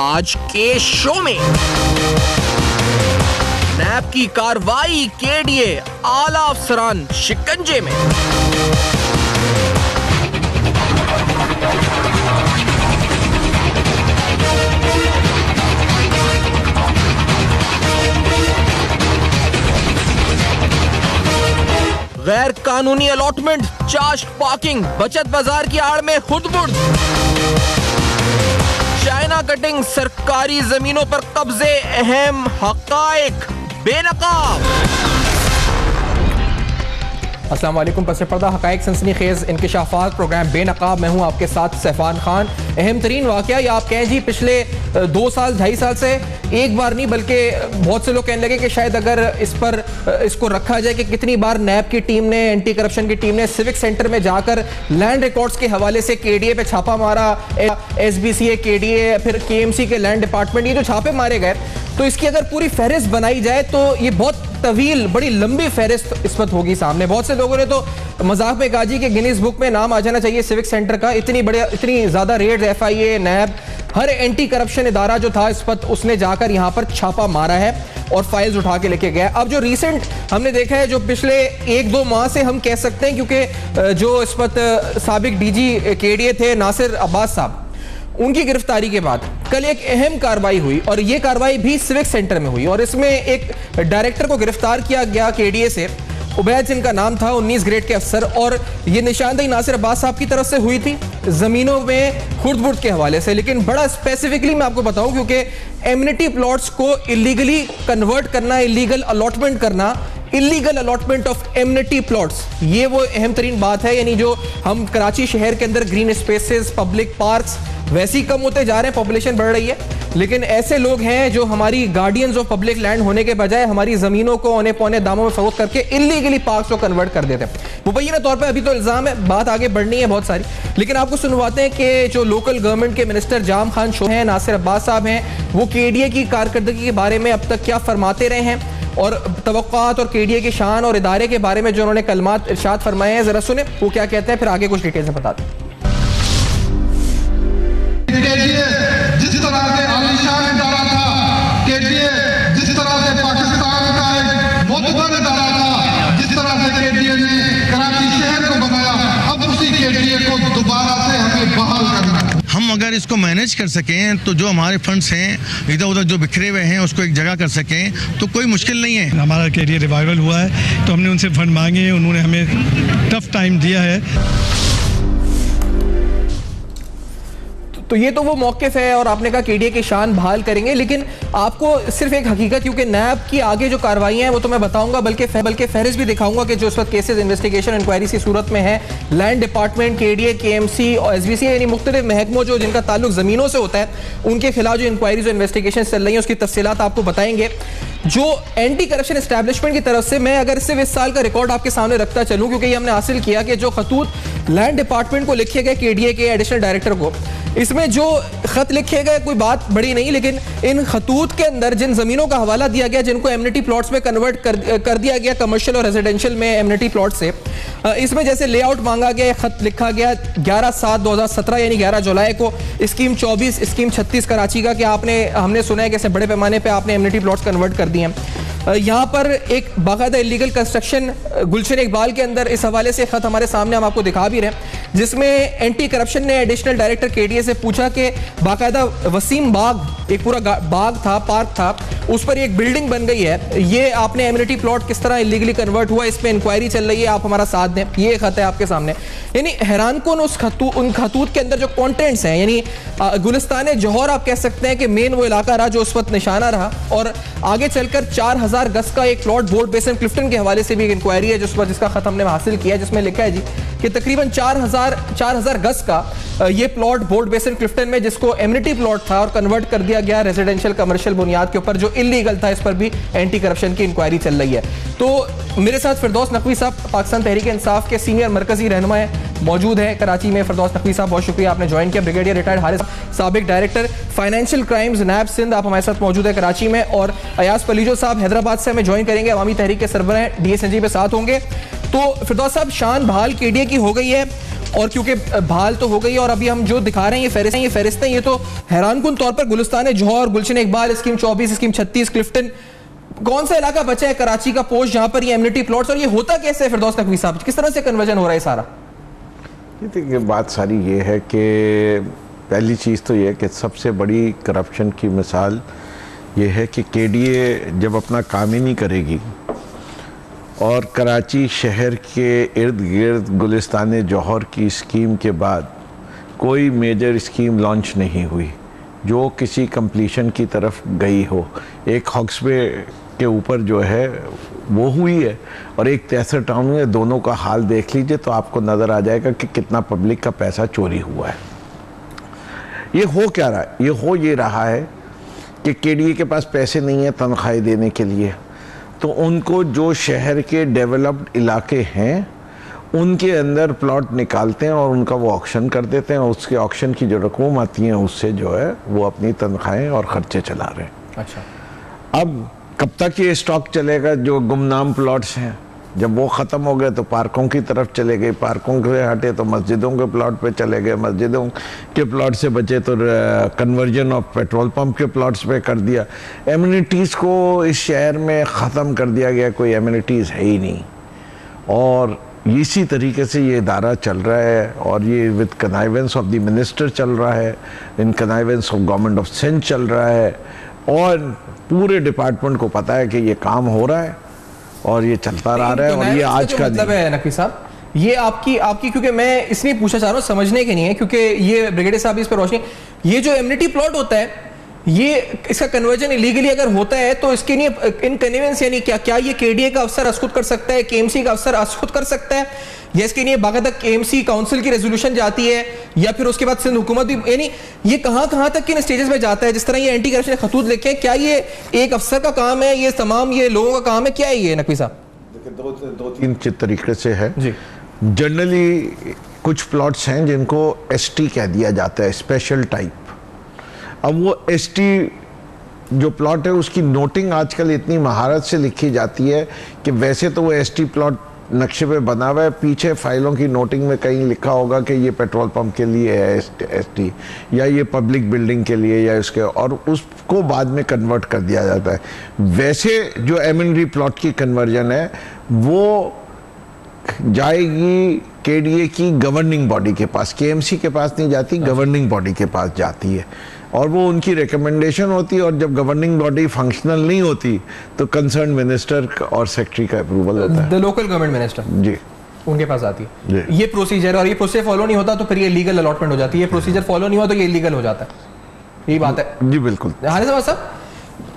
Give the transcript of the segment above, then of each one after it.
आज के शो में। नैब की कार्रवाई, केडीए आला अफसरान शिकंजे में। गैर कानूनी अलॉटमेंट, चार्ज पार्किंग, बचत बाजार की आड़ में खुदबुर्द, चाइना कटिंग, सरकारी जमीनों पर कब्जे, अहम हकायक बेनकाब। अस्सलाम वालेकुम। पस पर्दा हकायक सनसनीखेज इंकिशाफात प्रोग्राम बेनकाब में हूँ आपके साथ सैफान खान। अहम तरीन वाक़या या आप कहें जी पिछले 2 साल 2.5 साल से एक बार नहीं बल्कि बहुत से लोग कहने लगे कि शायद अगर इसको रखा जाए कि कितनी बार नैब की टीम ने, एंटी करप्शन की टीम ने सिविक सेंटर में जाकर लैंड रिकॉर्ड्स के हवाले से केडीए पे छापा मारा, एसबीसीए, केडीए, फिर केएमसी के लैंड डिपार्टमेंट, ये जो छापे मारे गए, तो इसकी अगर पूरी फहरिस्त बनाई जाए तो ये बहुत तवील, बड़ी लंबी फहरिस्त इस वक्त होगी सामने। बहुत से लोगों ने तो मजाक में कहा जी कि गिनीज बुक में नाम आ जाना चाहिए सिविक सेंटर का। इतनी ज्यादा रेड एफआईए, नैब, हर एंटी करप्शन इदारा जो था इस वक्त उसने जाकर यहां पर छापा मारा है और फाइल्स उठा के लेके गया। अब जो रिसेंट हमने देखा है, जो पिछले 1-2 माह से हम कह सकते हैं, क्योंकि जो इस वक्त साबिक डीजी केडीए थे नासिर अब्बास साहब, उनकी गिरफ्तारी के बाद कल एक अहम कार्रवाई हुई और यह कार्रवाई भी सिविक सेंटर में हुई और इसमें एक डायरेक्टर को गिरफ्तार किया गया केडीए से, उबैद जिनका नाम था, 19 ग्रेड के अफसर, और ये निशानदेही नासिर अब्बास साहब की तरफ से हुई थी जमीनों में खुर्द-बुर्द के हवाले से। लेकिन बड़ा स्पेसिफिकली मैं आपको बताऊं, क्योंकि एमिनिटी प्लॉट्स को इलीगली कन्वर्ट करना, इलीगल अलॉटमेंट करना, illegal allotment of amenity plots, ये वो अहम तरीन बात है। यानी जो हम कराची शहर के अंदर ग्रीन स्पेसेस, पब्लिक पार्क्स वैसे ही कम होते जा रहे हैं, पॉपुलेशन बढ़ रही है, लेकिन ऐसे लोग हैं जो हमारी गार्डियंस ऑफ पब्लिक लैंड होने के बजाय हमारी जमीनों को औने पौने दामों में फरोख्त करके इलीगली पार्क्स को कन्वर्ट कर देते हैं। मुबैना तौर पर अभी तो इल्जाम है, बात आगे बढ़नी है बहुत सारी, लेकिन आपको सुनवाते हैं कि जो लोकल गवर्नमेंट के मिनिस्टर जाम खान शो हैं, नासिर अब्बास साहब हैं, वो केडीए की कारकर्दगी के बारे में अब तक क्या फरमाते रहे हैं और तवक्कुआत और केडीए की शान और इदारे के बारे में जो उन्होंने कलमात इरशाद फरमाए हैं, जरा सुने वो क्या कहते हैं, फिर आगे कुछ डिटेल से बताते हैं। जिस तरह से आलीशान इदारा था, केडीए जिस तरह से पाकिस्तान का एक मोतबर इदारा था, जिस तरह से केडीए ने कराची शहर को बनाया, अब उसी केडीए को दोबारा से हमें बहाल करना है। हम अगर इसको मैनेज कर सकें तो जो हमारे फंड्स हैं इधर उधर जो बिखरे हुए हैं उसको एक जगह कर सकें तो कोई मुश्किल नहीं है। हमारा केडीए रिवाइवल हुआ है तो हमने उनसे फंड मांगे, उन्होंने हमें टफ टाइम दिया है। तो ये तो वो मौक़िफ़ है और आपने कहा केडीए की शान बहाल करेंगे, लेकिन आपको सिर्फ एक हकीकत, क्योंकि नैब की आगे जो कार्रवाइयाँ हैं वो तो मैं बताऊंगा, बल्कि फहरिस्त भी दिखाऊंगा कि जो इस वक्त केसेस इन्वेस्टिगेशन इंक्वायरी की सूरत में है, लैंड डिपार्टमेंट, केडीए, केएमसी और एसबीसी, यानी मुख्तलिफ महकमों जो जिनका ताल्लुक ज़मीनों से होता है, उनके खिलाफ जो इंक्वायरीज और इन्वेस्टिगेशन चल रही है उसकी तफसीलात आपको बताएंगे। जो एंटी करप्शन एस्टैब्लिशमेंट की तरफ से मैं अगर सिर्फ इस साल का रिकॉर्ड आपके सामने रखता चलूँ, क्योंकि ये हमने हासिल किया कि जो खतूत लैंड डिपार्टमेंट को लिखे गए केडीए के एडिशनल डायरेक्टर को, इसमें जो खत लिखे गए कोई बात बड़ी नहीं, लेकिन इन खतूत के अंदर जिन जमीनों का हवाला दिया गया, जिनको एमिनिटी प्लॉट्स में कन्वर्ट कर दिया गया कमर्शियल और रेजिडेंशियल में एमिनिटी प्लॉट से, इसमें जैसे लेआउट मांगा गया, खत लिखा गया 11/7/2017 यानी 11 जुलाई को, स्कीम 24, स्कीम 36 कराची का, कि हमने सुना है कि बड़े पैमाने पर आपने एमिनिटी प्लॉट्स कन्वर्ट कर दिए हैं। यहाँ पर एक बाकायदा इलीगल कंस्ट्रक्शन गुलशन इकबाल के अंदर इस हवाले से खत हमारे सामने हम आपको दिखा भी रहे हैं, जिसमें एंटी करप्शन ने एडिशनल डायरेक्टर केडीए से पूछा कि बाकायदा वसीम बाग, एक पूरा बाग था, पार्क था, उस पर एक बिल्डिंग बन गई है, ये आपने एमिनिटी प्लॉट किस तरह इलीगली कन्वर्ट हुआ, इस पर इंक्वायरी चल रही है, आप हमारा साथ दें। ये खत है आपके सामने। यानी हैरानकुन उन खतूत के अंदर जो कॉन्टेंट्स हैं, यानी गुलिस्तान जौहर आप कह सकते हैं कि मेन वो इलाका रहा जो उस वक्त निशाना रहा, और आगे चलकर 4000 गज का एक प्लॉट बोर्ड बेसन क्लिफ्टन के हवाले से भी एक इंक्वायरी है जिसका खत हमने हासिल किया, जिसमें लिखा है जी कि तकरीबन 4000 गज का ये प्लॉट बोर्ड बेसन क्लिफ्टन में, जिसको एमिनिटी प्लॉट था और कन्वर्ट कर दिया गया रेजिडेंशियल कमर्शियल बुनियाद के ऊपर, जो इलीगल था, इस पर भी एंटी करप्शन की इंक्वायरी चल रही है। तो मेरे साथ फिरदौस नकवी साहब, पाकिस्तान तहरीक इंसाफ के सीनियर मरकजी रहनुमा मौजूद है कराची में। फिरदौस नकवी साहब, बहुत शुक्रिया आपने ज्वाइन किया। ब्रिगेडियर रिटायर्ड हारिस, साबिक डायरेक्टर फाइनेंशियल क्राइम्स नैब सिंध, आप हमारे साथ मौजूद है कराची में। और अयाज पलीजो साहब हैदराबाद से हमें ज्वाइन करेंगे, अवामी तहरीक के सरबराह DSNG पे साथ होंगे। तो फिरदौस साहब, शान बहाल केडीए की हो गई है और क्योंकि बहाल तो हो गई और अभी हम जो दिखा रहे हैं ये फहरिस्तें ये तो हैरानकुन तौर पर गुलिस्तान जौहर, गुलशन इकबाल, स्कीम 24, स्कीम 36, क्लिफ्टन, कौन सा इलाका बचा है कराची का पोस्ट जहां पर ये एमिनिटी प्लॉट्स, और ये होता कैसे है फिरदौस नकवी साहब, किस तरह से कन्वर्जन हो रहा है सारा? देखिए बात सारी ये है कि पहली चीज़ तो ये है कि सबसे बड़ी करप्शन की मिसाल ये है कि केडीए जब अपना काम ही नहीं करेगी और कराची शहर के इर्द गिर्द गुलिस्तान जौहर की स्कीम के बाद कोई मेजर स्कीम लॉन्च नहीं हुई जो किसी कंप्लीशन की तरफ गई हो। एक हॉक्सवे के ऊपर जो है वो हुई है और एक तैसर टाउन में, दोनों का हाल देख लीजिए तो आपको नज़र आ जाएगा कि कितना पब्लिक का पैसा चोरी हुआ है। ये हो क्या रहा है? ये रहा है कि केडीए के पास पैसे नहीं है तनख्वाहें देने के लिए, तो उनको जो शहर के डेवलप्ड इलाके हैं उनके अंदर प्लॉट निकालते हैं और उनका वो ऑक्शन कर देते हैं। उसके ऑक्शन की जो रकूम आती है उससे जो है वो अपनी तनख्वाहें और ख़र्चे चला रहे हैं। अच्छा, अब कब तक ये स्टॉक चलेगा? जो गुमनाम प्लॉट्स हैं जब वो ख़त्म हो गए तो पार्कों की तरफ चले गए, पार्कों से हटे तो मस्जिदों के प्लॉट पे चले गए, मस्जिदों के प्लॉट से बचे तो कन्वर्जन ऑफ पेट्रोल पंप के प्लॉट्स पे कर दिया। एमिनिटीज़ को इस शहर में ख़त्म कर दिया गया, कोई एमिनिटीज़ है ही नहीं। और इसी तरीके से ये इदारा चल रहा है और ये with connivance of the minister चल रहा है, इन connivance of government of Sindh चल रहा है और पूरे डिपार्टमेंट को पता है कि ये काम हो रहा है और ये चलता रहा है। और ये आज का मतलब है नकवी साहब, ये आपकी क्योंकि मैं इसलिए पूछना चाह रहा हूँ, समझने के नहीं है क्योंकि ये ब्रिगेडियर साहब इस पर रोशनी, ये जो एमिनिटी प्लॉट होता है ये इसका कन्वर्जन इलीगली अगर होता है तो इसके लिए इनकन्वीनियंस यानी क्या ये केडीए का अफसर खुद कर सकता है, केएमसी का अफसर खुद कर सकता है, या इसके लिए बाकायदा केएमसी काउंसिल की रेजोल्यूशन जाती है या फिर उसके बाद सिंध हुकूमत भी, यानी ये कहां तक किन स्टेजेस में जाता है? जिस तरह ये एंटी करप्शन खतूत लिखे, क्या ये एक अफसर का काम है, ये तमाम ये लोगों का काम है, क्या है ये नकवी साहब? देखिए दो तीन तरीके से है जी। जनरली कुछ प्लॉट्स हैं जिनको एसटी कह दिया जाता है, स्पेशल टाइप। अब वो एसटी जो प्लॉट है उसकी नोटिंग आजकल इतनी महारत से लिखी जाती है कि वैसे तो वो एसटी प्लॉट नक्शे पे बना हुआ है, पीछे फाइलों की नोटिंग में कहीं लिखा होगा कि ये पेट्रोल पंप के लिए है एसटी या ये पब्लिक बिल्डिंग के लिए या इसके, और उसको बाद में कन्वर्ट कर दिया जाता है। वैसे जो एमिनिटी प्लॉट की कन्वर्जन है वो जाएगी केडीए की गवर्निंग बॉडी के पास, केएमसी के पास नहीं जाती, गवर्निंग बॉडी के पास जाती है और वो उनकी रिकमेंडेशन होती है। और जब गवर्निंग बॉडी फंक्शनल नहीं होती तो कंसर्न मिनिस्टर और सेक्रेटरी का अप्रूवल होता है, द लोकल गवर्नमेंट मिनिस्टर जी, उनके पास आती है ये प्रोसीजर। और ये प्रोसीजर फॉलो नहीं होता तो फिर ये लीगल अलॉटमेंट हो जाती है, ये प्रोसीजर फॉलो नहीं हुआ तो ये इलीगल हो जाता है। यही बात है जी, बिल्कुल। हारिस साहब,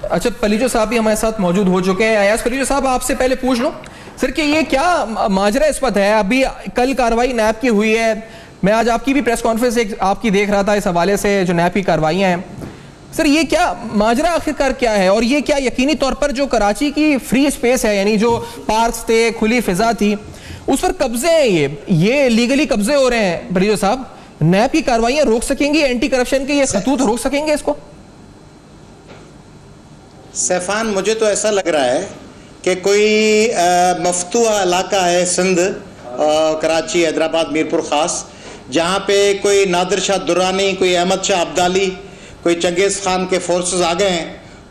अच्छा पलीजो साहब भी हमारे साथ मौजूद हो चुके हैं। अयाज पलीजो साहब, आपसे पहले पूछ लूं सर कि ये क्या माजरा इस वक्त है? अभी कल कार्रवाई नैब की हुई है, मैं आज आपकी भी प्रेस कॉन्फ्रेंस आपकी देख रहा था इस हवाले से जो नैब की कार्रवाइयां हैं। सर ये क्या माजरा आखिरकार क्या है? और ये क्या यकीनी तौर पर जो कराची की फ्री स्पेस है यानी जो पार्क्स थे, खुली फिजा थी, उस पर कब्जे हैं, ये लीगली कब्जे हो रहे हैं। पलीजो साहब, नैब की कार्रवाइयां रोक सकेंगी एंटी करप्शन के ये खतूत रोक सकेंगे इसको? सैफान, मुझे तो ऐसा लग रहा है कि कोई मफतूहा इलाका है सिंध, कराची, हैदराबाद, मीरपुर ख़ास, जहाँ पे कोई नादिर शाह दुरानी, कोई अहमद शाह अब्दाली, कोई चंगेज़ खान के फोर्सेस आ गए हैं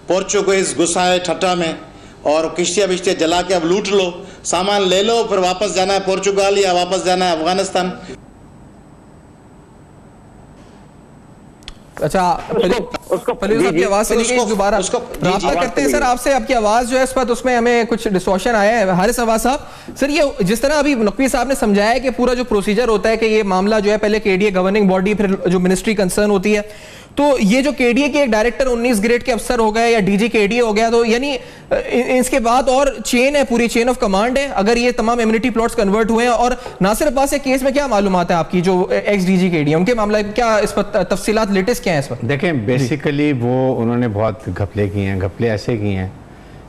पोर्चुगीज़ गुस्साए ठट्टा में और किश्तियाँ बिश्तियाँ जला के अब लूट लो, सामान ले लो, फिर वापस जाना है पोर्चुगाल या वापस जाना है अफगानिस्तान। अच्छा, आपकी आवाज से दोबारा राब्ता करते हैं सर आपसे, आपकी आवाज जो है इस पर उसमें हमें कुछ डिस्टॉर्शन आया है। हारिस अवाज साहब, सर ये जिस तरह अभी नकवी साहब ने समझाया कि पूरा जो प्रोसीजर होता है कि ये मामला जो है पहले केडीए गवर्निंग बॉडी फिर जो मिनिस्ट्री कंसर्न होती है, तो ये जो केडीए के एक डायरेक्टर 19 ग्रेड के अफसर हो गए या डीजी केडीए हो गया, तो यानी इसके बाद और चेन है, पूरी चेन ऑफ कमांड है अगर ये तमाम एमिनिटी प्लॉट्स कन्वर्ट हुए हैं। और नासिर अब्बास के केस में क्या मालूमात है आपकी, जो एक्स डीजी केडीए उनके मामला क्या इस पर तफसीलात लेटेस्ट क्या है इस पर? देखें, बेसिकली वो उन्होंने बहुत घपले किए हैं, घपले ऐसे किए हैं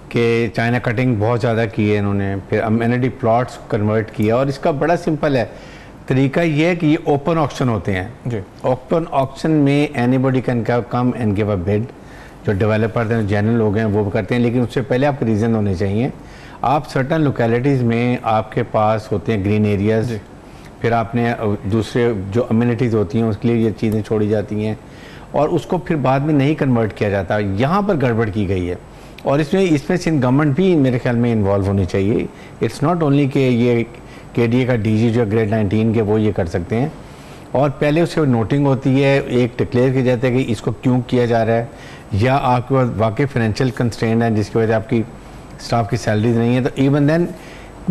कि चाइना कटिंग बहुत ज़्यादा की है इन्होंने, फिर एमिनिटी प्लॉट्स कन्वर्ट किया। और इसका बड़ा सिंपल है तरीका, ये है कि ये ओपन ऑक्शन होते हैं जी। ओपन ऑक्शन में anybody can come and give a bid, जो डेवलपर हैं, जनरल लोग हैं, वो करते हैं, लेकिन उससे पहले आपके रीज़न होने चाहिए। आप सर्टन लोकेलिटीज़ में आपके पास होते हैं ग्रीन एरियाज, फिर आपने दूसरे जो अम्यूनिटीज़ होती हैं उसके लिए ये चीज़ें छोड़ी जाती हैं और उसको फिर बाद में नहीं कन्वर्ट किया जाता। यहाँ पर गड़बड़ की गई है और इसमें सिंध गवर्नमेंट भी मेरे ख्याल में इन्वॉल्व होनी चाहिए। इट्स नॉट ओनली कि ये KDA का DG जो ग्रेड 19 के वो ये कर सकते हैं और पहले उसके नोटिंग होती है, एक डिक्लेयर किया जाता है कि इसको क्यों किया जा रहा है, या आपके पास वाकई फाइनेंशियल कंस्ट्रेंट है जिसकी वजह से आपकी स्टाफ की सैलरीज नहीं है, तो इवन देन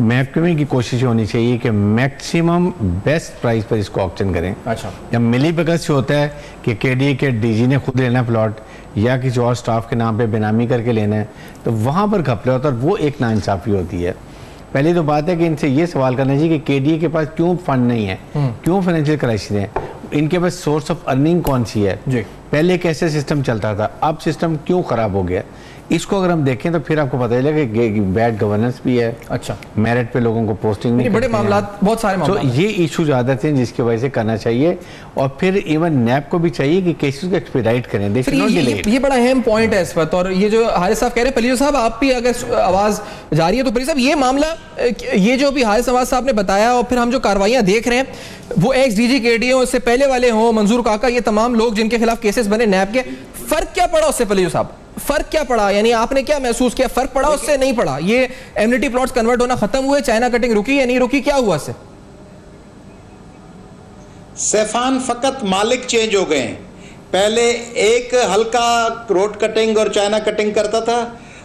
महकमे की कोशिश होनी चाहिए कि मैक्सिमम बेस्ट प्राइस पर इसको ऑक्शन करें। अच्छा, या मिली भगत से होता है कि KDA के DG ने खुद लेना है प्लॉट या किसी और स्टाफ के नाम पे बेनामी करके लेना है, तो वहाँ पर घपला होता है और वो एक नाइंसाफ़ी होती है। पहली तो बात है कि इनसे ये सवाल करना चाहिए कि KDA के पास क्यों फंड नहीं है, क्यों फाइनेंशियल क्राइसिस है, इनके पास सोर्स ऑफ अर्निंग कौन सी है जी। पहले कैसे सिस्टम चलता था, अब सिस्टम क्यों ख़राब हो गया, इसको अगर हम देखें तो फिर आपको पता चलेगा कि बैड गवर्नेंस भी है। अच्छा, मेरिट पे लोगों को पोस्टिंग नहीं, बड़े मामला, बहुत सारे मामला, तो ये इशू ज़्यादा थे जिसकी वजह से करना चाहिए और फिर इवन नैब को भी चाहिए कि केसेस को एक्सपीडाइट करें। ये बड़ा अहम पॉइंट है इस वक्त। और ये जो हारिस साहब कह रहे हैं, पलीजो साहब आप भी अगर आवाज़ जा रही है तो पलीजो साहब ये मामला, ये जो भी हारिस नवाज साहब ने बताया और फिर हम जो कार्रवाइयाँ देख रहे हैं, वो एक्स DG KDA हो, इससे पहले वाले हों, मंजूर काका, ये तमाम लोग जिनके खिलाफ केसेस बने नैब के, फर्क क्या पड़ा उससे पलीजो साहब? फर्क क्या पड़ा, यानी आपने क्या महसूस किया, फर्क पड़ा उससे, नहीं पड़ा? ये एमिनिटी प्लॉट्स कन्वर्ट होना खत्म हुए, चाइना कटिंग रुकी या नहीं रुकी, क्या हुआ इससे? सैफान फकत मालिक चेंज हो गए। पहले एक हल्का रोड कटिंग और चाइना कटिंग करता था,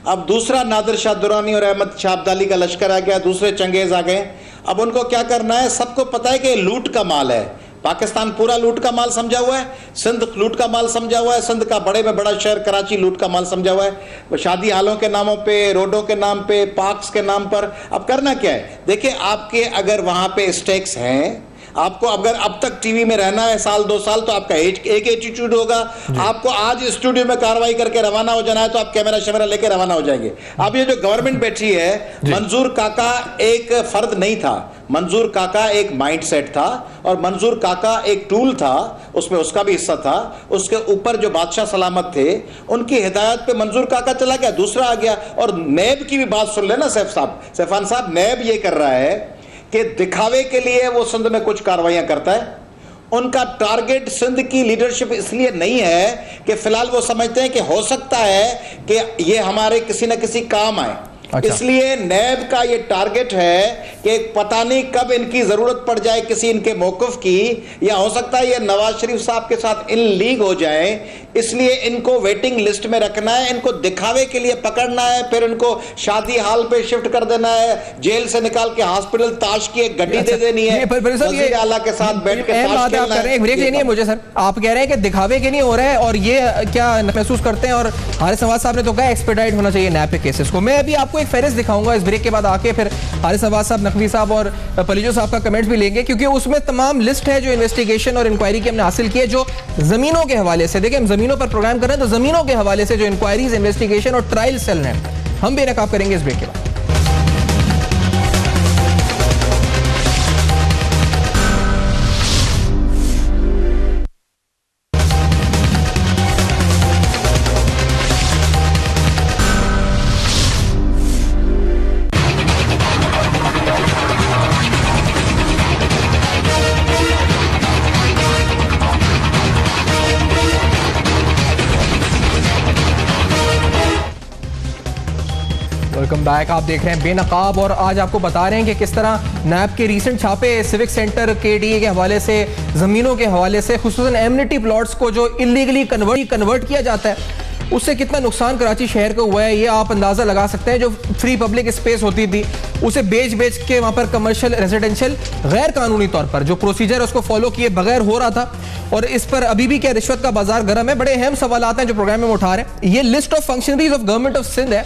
अब दूसरा नादिर शाह दुरानी और अहमद शाह अब्दाली का लश्कर आ गया, दूसरे चंगेज आ गए। अब उनको क्या करना है, सबको पता है कि लूट का माल है, पाकिस्तान पूरा लूट का माल समझा हुआ है, सिंध लूट का माल समझा हुआ है, सिंध का बड़े में बड़ा शहर कराची लूट का माल समझा हुआ है, शादी हालों के नामों पे, रोडों के नाम पे, पार्क्स के नाम पर। अब करना क्या है, देखिए आपके अगर वहां पे स्टेक्स हैं, आपको अगर अब तक टीवी में रहना है साल 2 साल, तो आपका एक एटीट्यूड होगा। आपको आज स्टूडियो में कार्रवाई करके रवाना हो जाना है तो आप कैमरा शैमरा लेके रवाना हो जाएंगे। अब ये जो गवर्नमेंट बैठी है, मंजूर काका एक फर्द नहीं था, मंजूर काका एक माइंडसेट था और मंजूर काका एक टूल था, उसमें उसका भी हिस्सा था। उसके ऊपर जो बादशाह सलामत थे, उनकी हिदायत पे मंजूर काका चला गया, दूसरा आ गया। और नैब की भी बात सुन लेना सैफान साहब, नैब ये कर रहा है कि दिखावे के लिए वो सिंध में कुछ कार्रवाइयां करता है। उनका टारगेट सिंध की लीडरशिप इसलिए नहीं है कि फिलहाल वो समझते हैं कि हो सकता है कि ये हमारे किसी न किसी काम आए। अच्छा। इसलिए नैब का ये टारगेट है कि पता नहीं कब इनकी जरूरत पड़ जाए किसी इनके मौकफ की, या हो सकता है ये नवाज शरीफ साहब के साथ इन लीग हो जाए, इसलिए इनको वेटिंग लिस्ट में रखना है, इनको दिखावे के लिए पकड़ना है, फिर इनको शादी हाल पे शिफ्ट कर देना है, जेल से निकाल के हॉस्पिटल ताश की एक गड्डी दे देनी है, वज़ीर आला के साथ बैठ के ताश खेलना है। ब्रेक लेनी है मुझे सर, आप कह रहे हैं कि दिखावे के लिए हो रहा है, और ये क्या महसूस करते हैं? और हारिस नवाज साहब ने तो कहा एक्सपेडाइट होना चाहिए नैब के केसेस को। मैं अभी आपको एक फहरिस्त दिखाऊंगा इस ब्रेक के बाद आके, फिर हारिस नवाज साहब, नकवी साहब और पलीजो साहब का कमेंट्स भी लेंगे, क्योंकि उसमें तमाम लिस्ट है जो इन्वेस्टिगेशन और इंक्वायरी की हमने हासिल की है, जो जमीनों के हवाले से। देखिए हम जमीनों पर प्रोग्राम कर रहे हैं, तो जमीनों के हवाले से जो इंक्वायरीज, इन्वेस्टिगेशन और ट्रायल चल रहे हैं, हम भी नकाब करेंगे इस ब्रेक के बाद। वेलकम बैक, आप देख रहे हैं बेनकाब, और आज आपको बता रहे हैं कि किस तरह नैब के रीसेंट छापे सिविक सेंटर KDA के हवाले से, ज़मीनों के हवाले से, खुसूसन एमिनिटी प्लॉट्स को जो इलीगली कन्वर्ट किया जाता है, उससे कितना नुकसान कराची शहर को हुआ है, ये आप अंदाज़ा लगा सकते हैं। जो फ्री पब्लिक स्पेस होती थी, उसे बेच के वहाँ पर कमर्शियल, रेजिडेंशियल गैर कानूनी तौर पर जो प्रोसीजर उसको फॉलो किए बगैर हो रहा था, और इस पर अभी भी क्या रिश्वत का बाजार गर्म है। बड़े अहम सवालात हैं जो प्रोग्राम में उठा रहे हैं। ये list of functionaries of government of Sindh है,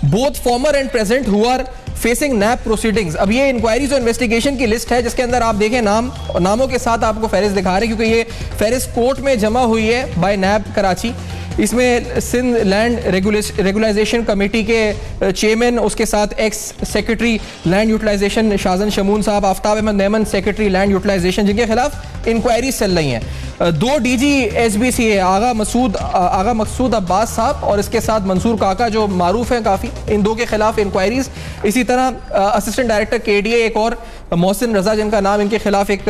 both former and present, who are facing NAB proceedings. अब ये इंक्वायरीज और इन्वेस्टिगेशन की लिस्ट है, जिसके अंदर आप देखें नाम, और नामों के साथ आपको फहरिस्त दिखा रहे हैं, क्योंकि ये फहरिस्त कोर्ट में जमा हुई है बाय नैब कराची। इसमें सिंध लैंड रेगुलाइजेशन कमेटी के चेयरमैन, उसके साथ ex secretary land utilization Shahjan Shamoon साहब, आफ्ताब अहमद नेमन सेक्रेटरी लैंड यूटिलाइजेशन, जिनके खिलाफ इंक्वायरी चल रही हैं। 2 DG SBC है, आगा मकसूद अब्बास साहब, और इसके साथ मंसूर काका जो मारूफ हैं काफ़ी, इन 2 के खिलाफ इंक्वायरीज। इसी तरह असिस्टेंट डायरेक्टर KDA एक और मोहसिन रजा जिनका नाम, इनके खिलाफ एक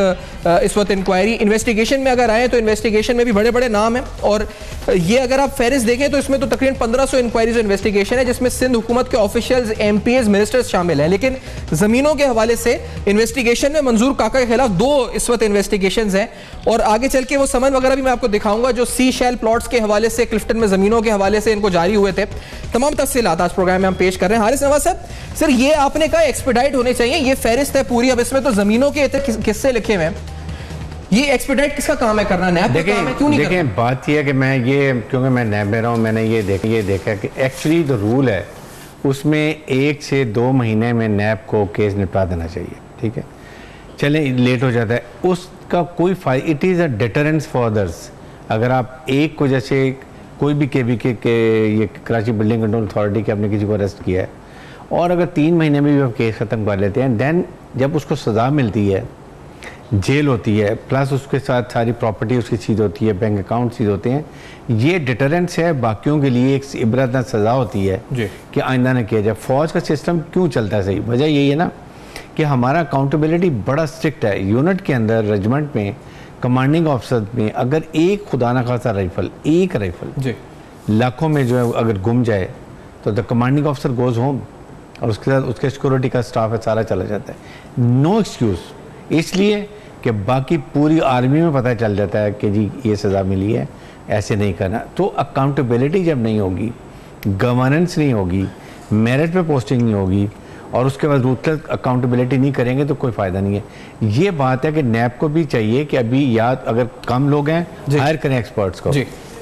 इस वक्त इंक्वायरी इन्वेस्टिगेशन में अगर आए तो इन्वेस्टिगेशन में भी बड़े बड़े नाम हैं। और ये अगर आप फहरिस्त देखें तो इसमें तो तकरीबन 1500 इंक्वायरीज इन्वेस्टिगेशन है, जिसमें सिंध हुकूमत के ऑफिशियल्स, एमपीएस, मिनिस्टर्स शामिल हैं। लेकिन ज़मीनों के हवाले से इन्वेस्टिगेशन में मंजूर काका के खिलाफ 2 इस वक्त इन्वेस्टिगेशन हैं, और आगे चल के वो समन वगैरह भी मैं आपको दिखाऊंगा जो सी शैल प्लॉट्स के हवाले से, क्लिफ्टन में ज़मीनों के हवाले से इनको जारी हुए थे। तमाम तफसीलात आज प्रोग्राम में हम पेश कर रहे हैं। हारिस नवाज साहब, सर ये आपने कहा एक्सपेडाइट होने चाहिए, ये फहरिस्त है पूरी, अब इसमें तो ज़मीनों के किस्से लिखे हुए हैं, ये एक्सपेडाइट किसका काम है करना? नैब का काम है, क्यों नहीं करना? बात यह है कि मैं ये, क्योंकि मैं नैब में रहा हूँ, मैंने ये देखा कि एक्चुअली जो रूल है उसमें 1 से 2 महीने में नैब को केस निपटा देना चाहिए, ठीक है। चले लेट हो जाता है, उसका कोई फायदा, it is a deterrence for others. अगर आप एक को, जैसे कोई भी KBK के ये कराची बिल्डिंग कंट्रोल अथॉरिटी के, आपने किसी को अरेस्ट किया है और अगर 3 महीने में भी आप केस ख़त्म कर लेते हैं, देन जब उसको सज़ा मिलती है, जेल होती है, प्लस उसके साथ सारी प्रॉपर्टी उसकी चीज़ होती है, बैंक अकाउंट चीज़ होते हैं, ये डिटरेंस है, बाकियों के लिए एक इबरतनाक सज़ा होती है कि आइंदा न किया जाए। फ़ौज का सिस्टम क्यों चलता है? सही वजह यही है ना कि हमारा अकाउंटेबिलिटी बड़ा स्ट्रिक्ट है। यूनिट के अंदर, रेजिमेंट में, कमांडिंग ऑफिसर में अगर एक खुदा न खासा एक राइफल लाखों में जो है अगर गुम जाए तो the commanding officer goes home, और उसके साथ उसके सिक्योरिटी का स्टाफ है, सारा चला जाता है। नो एक्सक्यूज़, इसलिए कि बाकी पूरी आर्मी में पता चल जाता है कि जी ये सज़ा मिली है, ऐसे नहीं करना। तो अकाउंटेबिलिटी जब नहीं होगी, गवर्नेंस नहीं होगी, मेरिट पे पोस्टिंग नहीं होगी, और उसके बाद रूटलेस अकाउंटेबिलिटी नहीं करेंगे तो कोई फ़ायदा नहीं है। ये बात है कि नैब को भी चाहिए कि अभी याद अगर कम लोग हैं, हायर करें एक्सपर्ट्स को,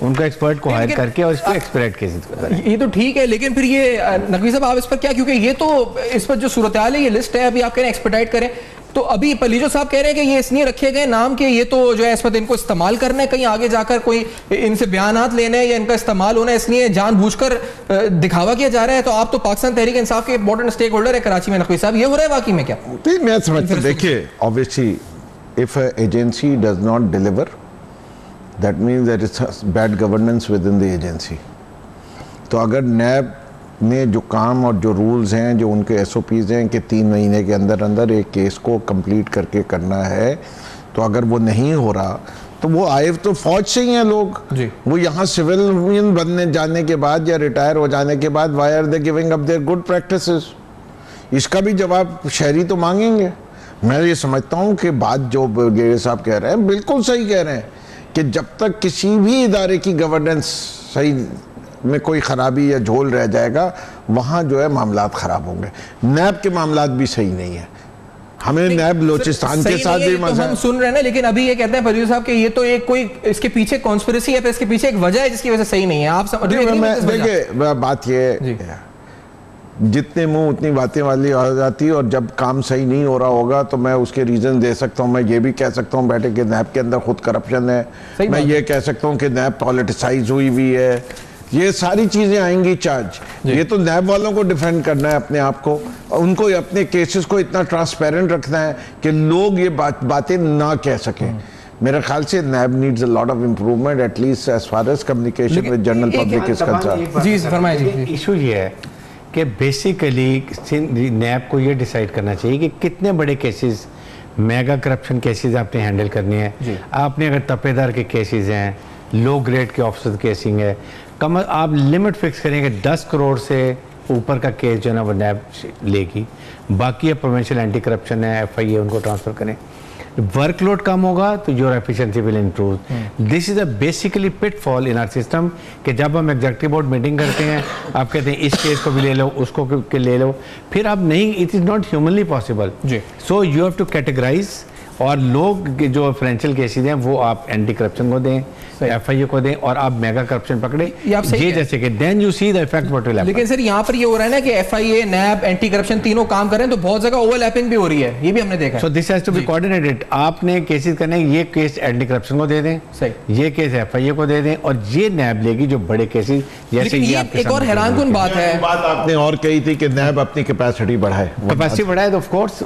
उनको एक्सपर्ट को हायर करके और इसको एक्सपेडाइट केसेस करें। ये तो ठीक है, लेकिन फिर ये नकवी साहब आप इस पर क्या, क्योंकि ये तो इस पर जो सूरत हाल है, ये लिस्ट है, अभी आप कह रहे हैं एक्सपेडाइट करें, तो अभी पलीजो साहब कह रहे हैं कि ये इसलिए रखे गए नाम के ये तो जो है इस वक्त इनको इस्तेमाल करना है, कहीं आगे जाकर कोई इनसे बयानात लेने या इनका इस्तेमाल होना है, इसलिए जानबूझकर दिखावा किया जा रहा है। तो आप तो पाकिस्तान तहरीक इंसाफ के इंपॉर्टेंट स्टेक होल्डर है कराची में, नकवी साहब, ये हो रहा है वाकई में क्या? मैं समझता हूं, देखिए obviously if agency does not deliver, that means there is bad governance with in the agency. तो अगर नैब ने जो काम और जो रूल्स हैं, जो उनके SOPs हैं कि 3 महीने के अंदर अंदर एक केस को कंप्लीट करके करना है, तो अगर वो नहीं हो रहा तो वो आए तो फौज से ही हैं लोग, वो यहाँ सिविलियन बनने जाने के बाद या रिटायर हो जाने के बाद why are they giving up their good practices? इसका भी जवाब शहरी तो मांगेंगे। मैं ये समझता हूँ कि बात जो ब्रिगेडियर साहब कह रहे हैं बिल्कुल सही कह रहे हैं कि जब तक किसी भी इदारे की गवर्नेंस सही में कोई खराबी या झोल रह जाएगा, वहाँ जो है मामलात ख़राब होंगे। नैब के मामलात भी सही नहीं है, हमें नैब बलूचिस्तान के साथ भी मसला हम सुन रहे हैं ना, लेकिन अभी ये कहते हैं फरीद साहब कि ये तो एक कोई इसके पीछे कॉन्स्पिरेसी है, इसके पीछे एक वजह है जिसकी वजह से सही नहीं है। आप समझ रहे हैं? देखिए बात ये जितने मुंह उतनी बातें वाली आ जाती है, और जब काम सही नहीं हो रहा होगा तो मैं उसके रीज़न दे सकता हूँ। मैं ये भी कह सकता हूँ बैठे कि नैब के अंदर खुद करप्शन है, मैं ये कह सकता हूँ कि नैब पॉलिटिसाइज हुई हुई है, ये सारी चीज़ें आएंगी चार्ज। ये तो नैब वालों को डिफेंड करना है अपने आप को, उनको अपने केसेस को इतना ट्रांसपेरेंट रखना है कि लोग ये बातें ना कह सकें। मेरे ख्याल से NAB needs a lot of improvement at least as far as communication with general public is concern. जी फरमाइए जी। इशू ये है कि बेसिकली नैब को ये डिसाइड करना चाहिए कि कितने बड़े केसेस, मेगा करप्शन केसेस आपने हैंडल करने हैं। आपने अगर तपेदार के केसेस हैं, लो ग्रेड के ऑफिसर केसिंग है, कम आप लिमिट फिक्स करेंगे 10 करोड़ से ऊपर का केस जो है ना वो नैब लेगी। बाकी प्रोविंशियल एंटी करप्शन है, FIA उनको ट्रांसफ़र करें। वर्कलोड कम होगा तो your efficiency will improve. This is a basically pitfall in our system कि जब हम एग्जीक्यूटिव बोर्ड मीटिंग करते हैं, आप कहते हैं इस केस को भी ले लो, उसको के ले लो, फिर आप नहीं, it is not humanly possible. So you have to categorise, और लोग जो फाइनेंशियल केसेज हैं वो आप एंटी करप्शन को दें, FIA को दें, और आप मेगा करप्शन पकड़े, ये जैसे कि then you see the effect what will happen. लेकिन सर यहाँ पर ये हो रहा है ना कि FIA, नैब, एंटी करप्शन तीनों काम करें तो बहुत जगह ओवरलैपिंग भी हो रही है, ये भी हमने देखा। So this has to be coordinated. आपने केसेस करने, ये केस एंटी करप्शन को दे दें, सही, ये केस FIA को दे दें, और ये नैब लेगी जो बड़े केसेस। जैसे ये एक और हैरानकुन बात है, बात आपने और कही थी कि नैब अपनी कैपेसिटी बढ़ाए, कैपेसिटी बढ़ाए तो ऑफ कोर्स।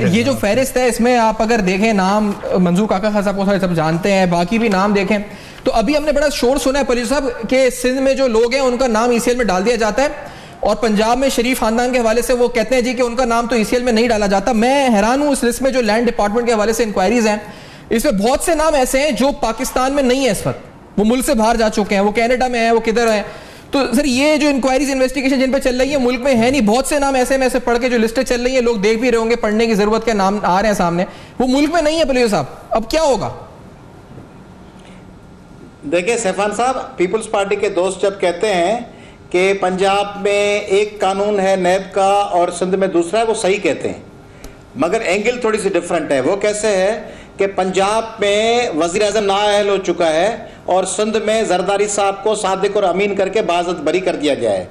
ये जो फहरिस्त है इसमें आप अगर देखें नाम, मंजूर काका खान साहब को सब जानते हैं, बाकी भी नाम देखें तो अभी हमने बड़ा शोर सुना है पुलिस साहब के सिंध में जो लोग हैं उनका नाम ECL में डाल दिया जाता है, और पंजाब में शरीफ खानदान के हवाले से वो कहते हैं जी कि उनका नाम तो ईसीएल में नहीं डाला जाता। मैं हैरान हूं, इस लिस्ट में जो लैंड डिपार्टमेंट के हवाले से इंक्वायरीज हैं, इसमें बहुत से नाम ऐसे हैं जो पाकिस्तान में नहीं है इस वक्त, वो मुल्क से बाहर जा चुके हैं, वो कनाडा में है, वो किधर है। तो सर ये जो इंक्वायरीज इन्वेस्टिगेशन जिन पे चल रही है मुल्क में है नहीं, बहुत से नाम ऐसे में ऐसे पढ़ के जो लिस्टें चल रही है, लोग देख भी रहे होंगे, पढ़ने की जरूरत के नाम आ रहे हैं सामने, वो मुल्क में नहीं है। पलियो साहब अब क्या होगा? देखिए सैफान साहब, पीपल्स पार्टी के दोस्त जब कहते हैं कि पंजाब में एक कानून है नैब का और सिंध में दूसरा है, वो सही कहते हैं, मगर एंगल थोड़ी सी डिफरेंट है। वो कैसे है कि पंजाब में वज़ीर आज़म नाअहल हो चुका है और सिंध में जरदारी साहब को सादिक और अमीन करके बाज़त बरी कर दिया गया है।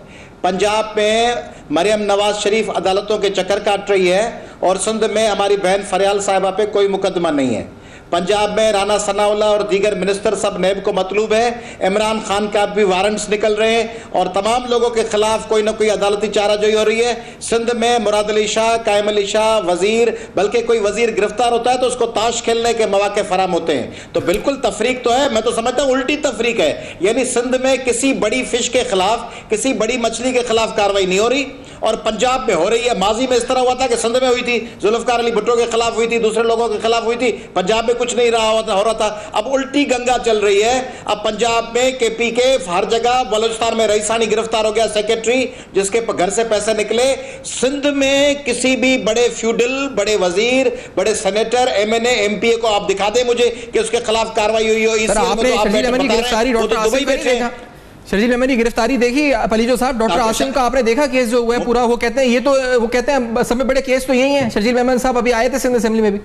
पंजाब में मरियम नवाज शरीफ अदालतों के चक्कर काट रही है और सिंध में हमारी बहन फरियाल साहिबा पे कोई मुकदमा नहीं है। पंजाब में राना सनाउल्लाह और दीगर मिनिस्टर सब नैब को मतलूब है। इमरान खान का भी वारंट्स निकल रहे हैं और तमाम लोगों के खिलाफ कोई ना कोई अदालती चाराजोई हो रही है। सिंध में मुराद अली शाह, कायम अली शाह, वजीर, बल्कि कोई वजीर गिरफ्तार होता है तो उसको ताश खेलने के मौके फराम होते हैं। तो बिल्कुल तफरीक तो है, मैं तो समझता हूँ उल्टी तफरीक है। यानी सिंध में किसी बड़ी फिश के खिलाफ, किसी बड़ी मछली के खिलाफ कार्रवाई नहीं हो रही और पंजाब में हो रही है। माजी में इस तरह हुआ था कि सिंध में हुई थी, जुल्फकार अली भुट्टो के खिलाफ हुई थी, दूसरे लोगों के खिलाफ हुई थी, पंजाब में कुछ नहीं हो रहा था। अब उल्टी गंगा चल रही है। अब पंजाब में केपीके हर जगह, बलूचिस्तान में रईसानी गिरफ्तार हो गया सेक्रेटरी जिसके घर से पैसे निकले। सिंध में किसी भी बड़े फ्यूडल, बड़े वजीर, बड़े सेनेटर, एमएनए, एमपीए को आप दिखा दें मुझे कि उसके खिलाफ कार्रवाई हुई हो। शर्जील अहमद की गिरफ्तारी देखी पलीजो साहब, डॉक्टर आसिम का आपने देखा केस जो हुआ है पूरा, वो कहते हैं ये तो, वो कहते हैं सब में बड़े केस तो यही हैं। शर्जील अहमद साहब अभी आए थे सिंध असेंबली में भी।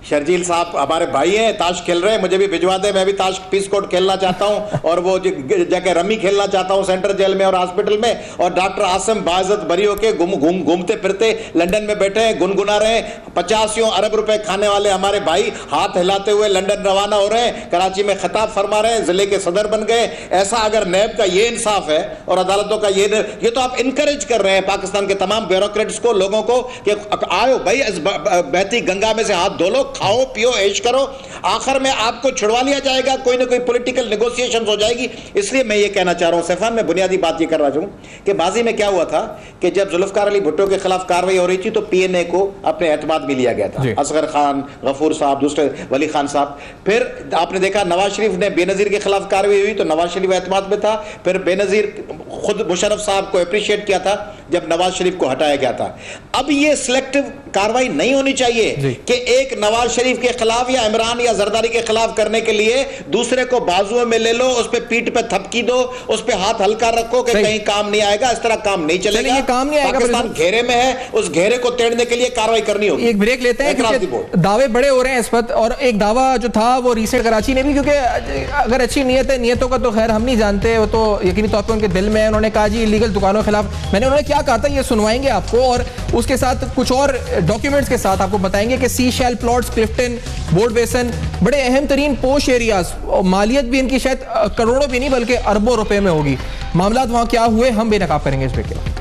शर्जील साहब हमारे भाई हैं, ताश खेल रहे हैं, मुझे भी भिजवा दे, मैं भी ताश पीस कोड खेलना चाहता हूं और वो जगह रमी खेलना चाहता हूं सेंट्रल जेल में और हॉस्पिटल में। और डॉक्टर आसिम बाइज्जत बरी होके घूमते फिरते लंदन में बैठे हैं, गुनगुना रहे हैं। 50 अरब रुपए खाने वाले हमारे भाई हाथ हिलाते हुए लंदन रवाना हो रहे हैं, कराची में खिताब फरमा रहे हैं, जिले के सदर बन गए। ऐसा अगर नैब का ये इंसाफ है और अदालतों का ये तो आप इनकरेज कर रहे हैं पाकिस्तान के तमाम ब्यूरोक्रेट्स को, लोगों को कि आओ भाई इस बहती गंगा में से हाथ धो लो, खाओ पियो ऐश करो, आखिर में आपको छुड़वा लिया जाएगा, कोई ना कोई पॉलिटिकल नेगोशिएशन हो जाएगी। इसलिए मैं ये कहना चाह रहा हूं सैफान, मैं बुनियादी बात ये कर रहा हूं कि बाजी में क्या हुआ था कि जब जुल्फकार अली भुट्टो के खिलाफ कार्रवाई हो रही थी तो पीएनए को अपने एतमाद में लिया गया था, असगर खान, गफूर साहब, दूसरे वली खान साहब। फिर आपने देखा नवाज शरीफ ने बेनजीर के खिलाफ कार्रवाई हुई तो नवाज शरीफ एतमाद में था। फिर बेनजीर खुद मुशर्रफ साहब को अप्रिशिएट किया था जब नवाज शरीफ को हटाया गया था। अब ये सिलेक्टिव कार्रवाई नहीं होनी चाहिए कि एक नवाज शरीफ के खिलाफ या इमरान या जरदारी के खिलाफ करने के लिए दूसरे को बाजुओं में ले लो, उस पे पीठ पे थपकी दो, उस पे हाथ हल्का रखो कि कहीं काम नहीं आएगा। इस तरह काम नहीं चलेगा, ये काम नहीं आएगा। पाकिस्तान घेरे में है, उस घेरे को तोड़ने के लिए कार्रवाई करनी होगी। एक ब्रेक लेते हैं, दावे बड़े हो रहे हैं इस वक्त, और एक दावा जो था वो रिसेंट कराची ने भी, क्योंकि अगर अच्छी नीयत है, नियतों का तो खैर हम नहीं जानते, वो तो यकीनी तौर पर उनके दिल में है। उन्होंने कहा जी इलीगल दुकानों के खिलाफ, मैंने उन्होंने क्या कहा था ये सुनवाएंगे आपको, और उसके साथ कुछ और डॉक्यूमेंट्स के साथ आपको बताएंगे कि सी शेल प्लॉट्स, क्लिफ्टन, बोर्ड बेसन, बड़े अहम तरीन पोश एरियाज, और मालियत भी इनकी शायद करोड़ों भी नहीं बल्कि अरबों रुपए में होगी। मामलात वहां क्या हुए हम बेनकाब करेंगे इस ब्रेक के बाद।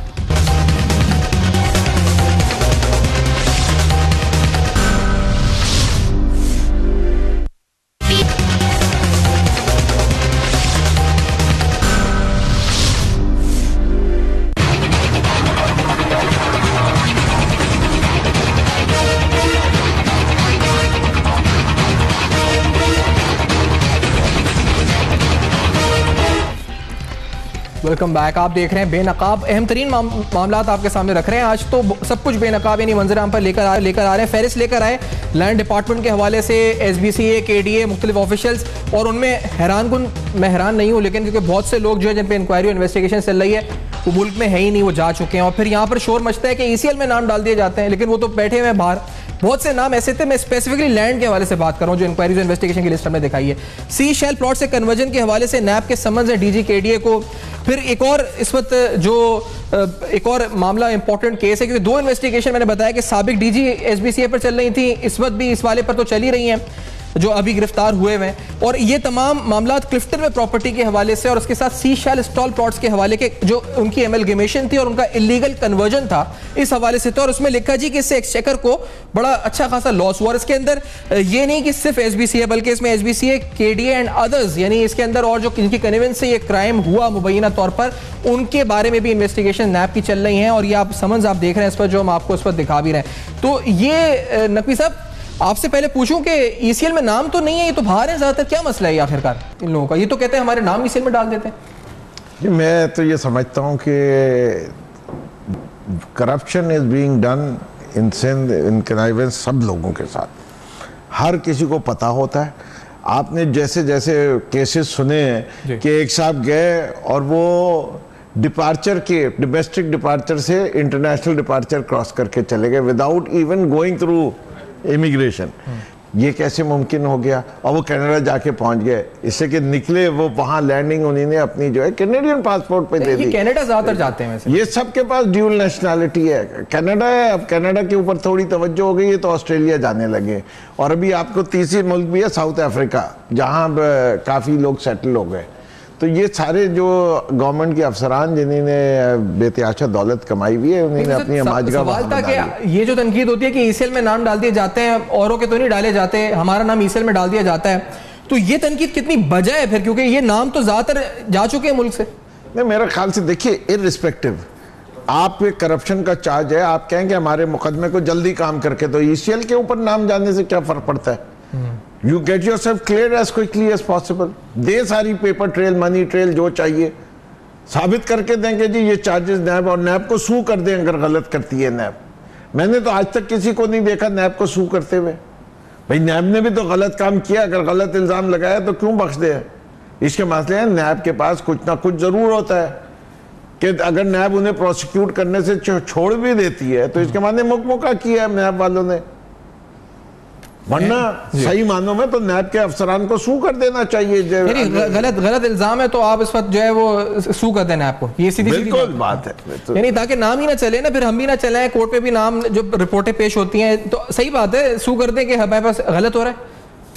Welcome back. आप देख रहे हैं बेनकाब, अहम तरीन मामलात आपके सामने रख रहे हैं। आज तो सब कुछ बेनकाब यानी मंजर आम पर लेकर आ रहे हैं। फहरिस्त लेकर आए लैंड डिपार्टमेंट के हवाले से, SBCA, KDA, मुख्तलिफ ऑफिशियल्स, और उनमें हैरानकुन, मैं हैरान नहीं हूँ लेकिन क्योंकि बहुत से लोग जो है जिन पर इंक्वायरी और इन्वेस्टिगेशन चल रही है वो मुल्क में है ही नहीं, वो जा चुके हैं। और फिर यहाँ पर शोर मचता है कि ECL में नाम डाल दिए जाते हैं, लेकिन वो तो बैठे हुए हैं बाहर। बहुत से नाम ऐसे थे, मैं स्पेसिफिकली लैंड के हवाले से बात कर रहा हूँ जो इंक्वायरीज इन्वेस्टिगेशन की लिस्ट में दिखाई है। सी शेल प्लॉट से कन्वर्जन के हवाले से नैब के समन्स है DG KDA को। फिर एक और इस वक्त जो एक और मामला इंपॉर्टेंट केस है, क्योंकि दो इन्वेस्टिगेशन मैंने बताया कि साबिक DG SBCA पर चल रही थी, इस वक्त भी इस वाले पर तो चल ही रही हैं। जो अभी गिरफ्तार हुए हैं, और ये तमाम मामला क्लिफ्टन में प्रॉपर्टी के हवाले से और उसके साथ सी शैल स्टॉल प्लॉट्स के हवाले के जो उनकी एमलगेमेशन थी और उनका इलीगल कन्वर्जन था इस हवाले से। तो और उसमें लिखा जी कि इससे एक्सचेकर को बड़ा अच्छा खासा लॉस हुआ। इसके अंदर ये नहीं कि सिर्फ एसबीसी है, बल्कि इसमें एसबीसी है, केडीए एंड अदर्स, यानी इसके अंदर और जो इनकी कन्वेंस से ये क्राइम हुआ मुबैना तौर पर उनके बारे में भी इन्वेस्टिगेशन नैब की चल रही है। और ये आप समझ आप देख रहे हैं इस पर, जो हम आपको इस पर दिखा भी रहे हैं। तो ये नकवी साहब आपसे पहले पूछूं कि ईसीएल में नाम तो नहीं है, ये तो बाहर है ज्यादातर, क्या मसला है आखिरकार इन लोगों का? ये तो कहते हैं हमारे नाम ईसीएल में डाल देते हैं। मैं तो ये समझता हूँ कि corruption is being done in Sindh in connivance सब लोगों के साथ, हर किसी को पता होता है। आपने जैसे जैसे केसेस सुने हैं कि एक साहब गए और वो डिपार्चर के डोमेस्टिक डिपार्चर से इंटरनेशनल डिपार्चर क्रॉस करके चले गए without even going through immigration. ये कैसे मुमकिन हो गया? और वो कनाडा जाके पहुंच गए, इससे कि निकले वो वहां लैंडिंग उन्होंने अपनी जो है कैनेडियन पासपोर्ट पे दे दी। कनाडा ज्यादातर जाते हैं वैसे। ये सबके पास ड्यूल नेशनैलिटी है। कनाडा है, अब कनाडा के ऊपर थोड़ी तवज्जो हो गई है तो ऑस्ट्रेलिया जाने लगे, और अभी आपको तीसरी मुल्क भी है साउथ अफ्रीका, जहां काफी लोग सेटल हो गए। तो ये सारे जो गवर्नमेंट के अफसरान जिन्होंने बेतहाशा दौलत कमाई हुई है उन्होंने अपनी हमाजगा सवाल था कि ये जो तनकीद होती है कि ईसीएल में नाम डाल दिए जाते हैं, औरों के तो नहीं डाले जाते, हमारा नाम ईसीएल में डाल दिया जाता है, तो ये तनकीद कितनी बजा है फिर? क्योंकि ये नाम तो ज्यादातर जा चुके हैं मुल्क से। नहीं, मेरे ख्याल से देखिए, इररिस्पेक्टिव आप पे करप्शन का चार्ज है, आप कहें कि हमारे मुकदमे को जल्दी काम करके तो ईसीएल के ऊपर नाम जाने से क्या फर्क पड़ता है? You get yourself cleared as quickly as possible. दे सारी पेपर ट्रेल, मनी ट्रेल जो चाहिए, साबित करके देंगे जी ये चार्जेस नैब, और नैब को सू कर दें अगर गलत करती है नैब। मैंने तो आज तक किसी को नहीं देखा नैब को सू करते हुए। भाई नैब ने भी तो गलत काम किया, अगर गलत इल्जाम लगाया तो क्यों बख्श दे? इसके मसले हैं नैब के पास कुछ ना कुछ जरूर होता है कि अगर नैब उन्हें प्रोसिक्यूट करने से छोड़ भी देती है तो इसके माने मुकमुका किया है नैब वालों ने, वरना सही मानों में तो नैब के अफसरान को सू कर देना चाहिए। गलत इल्जाम है तो आप इस वक्त जो है वो सू कर देना आपको, ये सीधी बिल्कुल बात है। यानी ताकि नाम ही ना चले ना, फिर हम भी ना चले, कोर्ट पे भी नाम जो रिपोर्टें पेश होती हैं तो सही बात है, सू कर दें कि हमारे पास गलत हो रहा है,